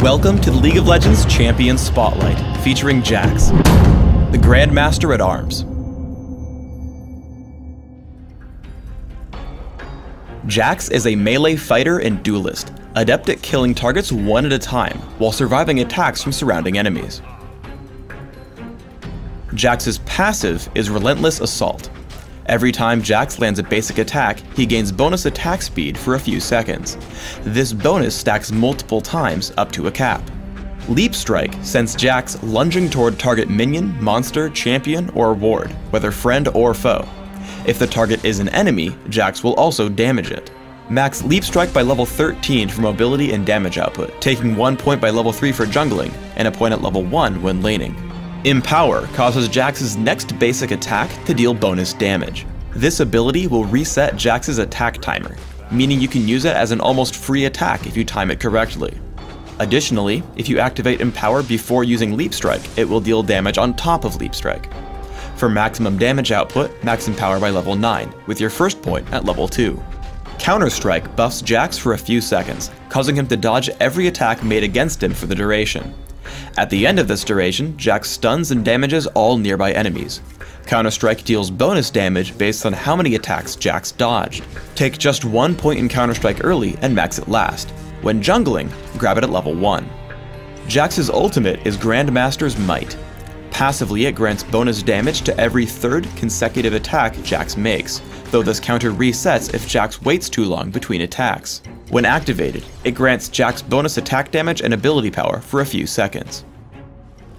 Welcome to the League of Legends Champion Spotlight, featuring Jax, the Grandmaster at Arms. Jax is a melee fighter and duelist, adept at killing targets one at a time, while surviving attacks from surrounding enemies. Jax's passive is Relentless Assault. Every time Jax lands a basic attack, he gains bonus attack speed for a few seconds. This bonus stacks multiple times up to a cap. Leap Strike sends Jax lunging toward target minion, monster, champion, or ward, whether friend or foe. If the target is an enemy, Jax will also damage it. Max Leap Strike by level 13 for mobility and damage output, taking 1 point by level 3 for jungling, and a point at level 1 when laning. Empower causes Jax's next basic attack to deal bonus damage. This ability will reset Jax's attack timer, meaning you can use it as an almost free attack if you time it correctly. Additionally, if you activate Empower before using Leap Strike, it will deal damage on top of Leap Strike. For maximum damage output, max Empower by level 9, with your first point at level 2. Counter Strike buffs Jax for a few seconds, causing him to dodge every attack made against him for the duration. At the end of this duration, Jax stuns and damages all nearby enemies. Counter-Strike deals bonus damage based on how many attacks Jax dodged. Take just 1 point in Counter-Strike early and max it last. When jungling, grab it at level 1. Jax's ultimate is Grandmaster's Might. Passively, it grants bonus damage to every third consecutive attack Jax makes, though this counter resets if Jax waits too long between attacks. When activated, it grants Jax bonus attack damage and ability power for a few seconds.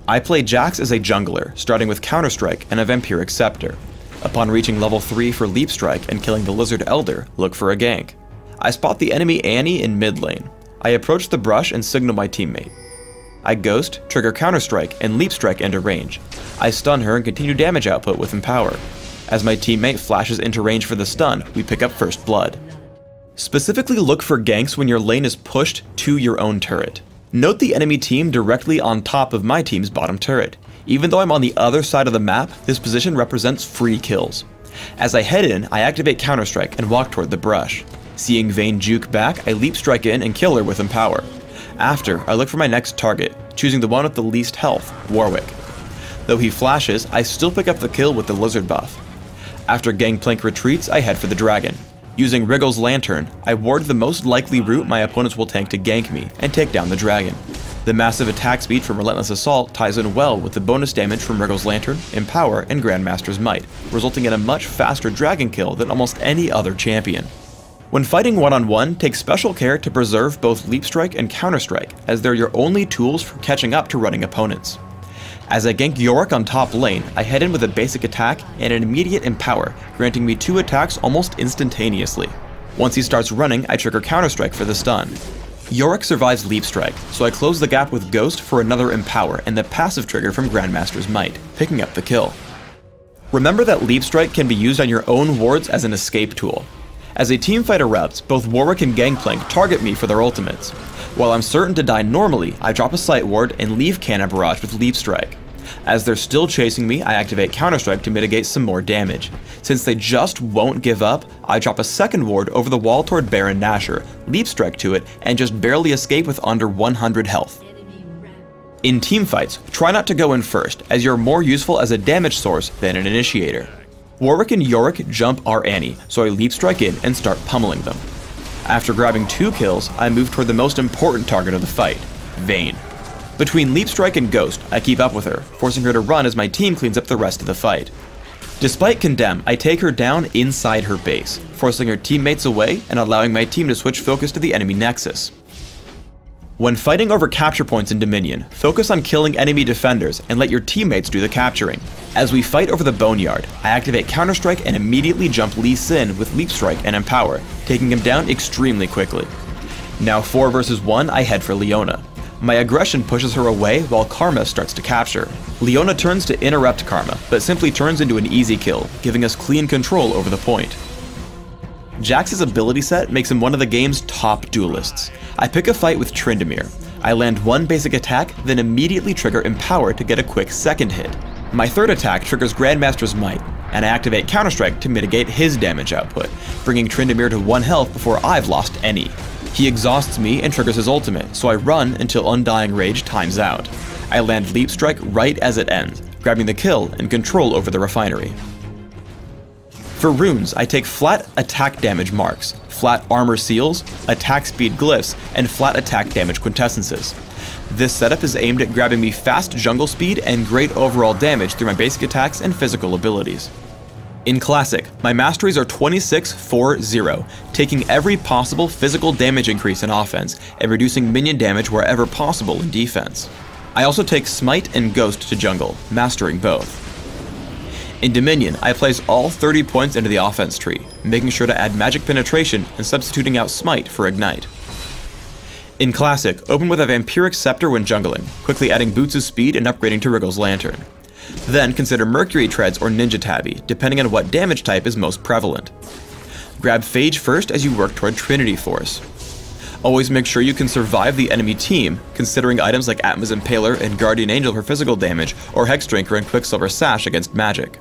I play Jax as a jungler, starting with Counter-Strike and a Vampiric Scepter. Upon reaching level 3 for Leap Strike and killing the Lizard Elder, look for a gank. I spot the enemy Annie in mid lane. I approach the brush and signal my teammate. I Ghost, trigger Counter-Strike, and Leap Strike enter range. I stun her and continue damage output with Empower. As my teammate flashes into range for the stun, we pick up First Blood. Specifically look for ganks when your lane is pushed to your own turret. Note the enemy team directly on top of my team's bottom turret. Even though I'm on the other side of the map, this position represents free kills. As I head in, I activate Counter-Strike and walk toward the brush. Seeing Vayne juke back, I Leap Strike in and kill her with Empower. After, I look for my next target, choosing the one with the least health, Warwick. Though he flashes, I still pick up the kill with the Lizard buff. After Gangplank retreats, I head for the dragon. Using Wriggle's Lantern, I ward the most likely route my opponents will tank to gank me and take down the dragon. The massive attack speed from Relentless Assault ties in well with the bonus damage from Wriggle's Lantern, Empower, and Grandmaster's Might, resulting in a much faster dragon kill than almost any other champion. When fighting one-on-one, take special care to preserve both Leap Strike and Counter Strike, as they're your only tools for catching up to running opponents. As I gank Yorick on top lane, I head in with a basic attack and an immediate Empower, granting me 2 attacks almost instantaneously. Once he starts running, I trigger Counter-Strike for the stun. Yorick survives Leap Strike, so I close the gap with Ghost for another Empower and the passive trigger from Grandmaster's Might, picking up the kill. Remember that Leap Strike can be used on your own wards as an escape tool. As a teamfight erupts, both Warwick and Gangplank target me for their ultimates. While I'm certain to die normally, I drop a Sight Ward and leave Cannon Barrage with Leap Strike. As they're still chasing me, I activate Counter-Strike to mitigate some more damage. Since they just won't give up, I drop a second ward over the wall toward Baron Nashor, Leap Strike to it, and just barely escape with under 100 health. In teamfights, try not to go in first, as you're more useful as a damage source than an initiator. Warwick and Yorick jump our Annie, so I Leap Strike in and start pummeling them. After grabbing 2 kills, I move toward the most important target of the fight, Vayne. Between Leap Strike and Ghost, I keep up with her, forcing her to run as my team cleans up the rest of the fight. Despite Condemn, I take her down inside her base, forcing her teammates away and allowing my team to switch focus to the enemy nexus. When fighting over capture points in Dominion, focus on killing enemy defenders and let your teammates do the capturing. As we fight over the Boneyard, I activate Counter-Strike and immediately jump Lee Sin with Leap Strike and Empower, taking him down extremely quickly. Now 4 versus 1, I head for Leona. My aggression pushes her away while Karma starts to capture. Leona turns to interrupt Karma, but simply turns into an easy kill, giving us clean control over the point. Jax's ability set makes him one of the game's top duelists. I pick a fight with Tryndamere. I land 1 basic attack, then immediately trigger Empower to get a quick second hit. My third attack triggers Grandmaster's Might, and I activate Counter-Strike to mitigate his damage output, bringing Tryndamere to 1 health before I've lost any. He exhausts me and triggers his ultimate, so I run until Undying Rage times out. I land Leap Strike right as it ends, grabbing the kill and control over the refinery. For runes, I take flat attack damage marks, flat armor seals, attack speed glyphs, and flat attack damage quintessences. This setup is aimed at grabbing me fast jungle speed and great overall damage through my basic attacks and physical abilities. In Classic, my masteries are 26-4-0, taking every possible physical damage increase in offense and reducing minion damage wherever possible in defense. I also take Smite and Ghost to jungle, mastering both. In Dominion, I place all 30 points into the offense tree, making sure to add magic penetration and substituting out Smite for Ignite. In Classic, open with a Vampiric Scepter when jungling, quickly adding Boots of Speed and upgrading to Wriggle's Lantern. Then consider Mercury Treads or Ninja Tabby, depending on what damage type is most prevalent. Grab Phage first as you work toward Trinity Force. Always make sure you can survive the enemy team, considering items like Atma's Impaler and Guardian Angel for physical damage, or Hexdrinker and Quicksilver Sash against magic.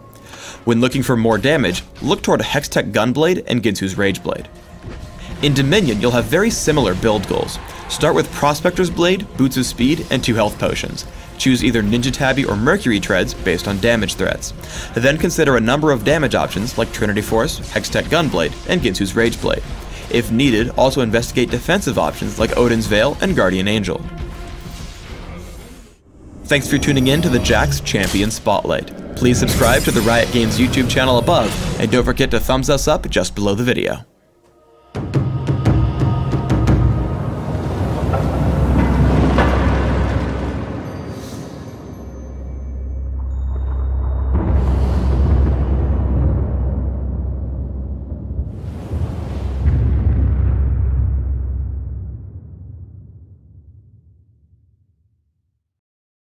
When looking for more damage, look toward Hextech Gunblade and Ginsu's Rageblade. In Dominion, you'll have very similar build goals. Start with Prospector's Blade, Boots of Speed, and 2 health potions. Choose either Ninja Tabby or Mercury Treads based on damage threats. Then consider a number of damage options like Trinity Force, Hextech Gunblade, and Ginsu's Rageblade. If needed, also investigate defensive options like Odin's Veil and Guardian Angel. Thanks for tuning in to the Jax Champion Spotlight. Please subscribe to the Riot Games YouTube channel above, and don't forget to thumbs us up just below the video.